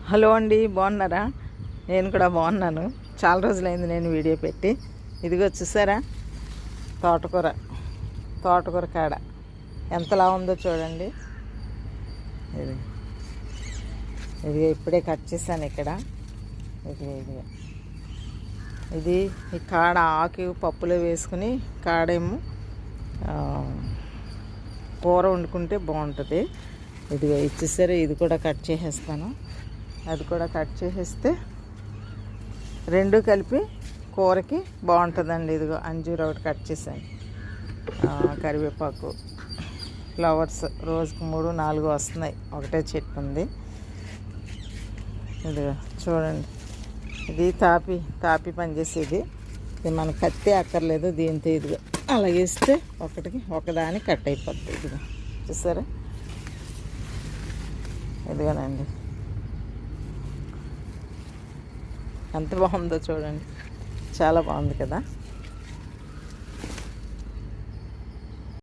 Hello అండి, బాగున్నారా? నేను కూడా బాగున్నాను. చాలా రోజులైంది నేను వీడియో పెట్టి. ఇదిగో చూసారా, తోటకూర కాడ ఎంతలా ఉందో చూడండి. ఇది ఇప్పుడే కట్ చేశాను ఇక్కడ. ఇది ఈ కాడ ఆకు పప్పులో వేసుకుని కాడేమో కూర వండుకుంటే బాగుంటుంది. ఇదిగో ఇచ్చేసరి ఇది కూడా కట్ చేసేస్తాను. అది కూడా కట్ చేసేస్తే రెండు కలిపి కూరకి బాగుంటుందండి. ఇదిగో అంజూర ఒకటి కట్ చేశాను, కరివేపాకు, ఫ్లవర్స్ రోజుకు 3-4 వస్తున్నాయి, ఒకటే చెట్టు ఉంది. ఇదిగో చూడండి, ఇది తాపి పనిచేసేది. ఇది మనకు కత్తి అక్కర్లేదు దీంతో. ఇదిగో అలా వేస్తే ఒకదాని కట్ అయిపోద్ది. ఇదిగో చూసారా, ఇదిగోనండి ఎంత బాగుందో చూడండి, చాలా బాగుంది కదా.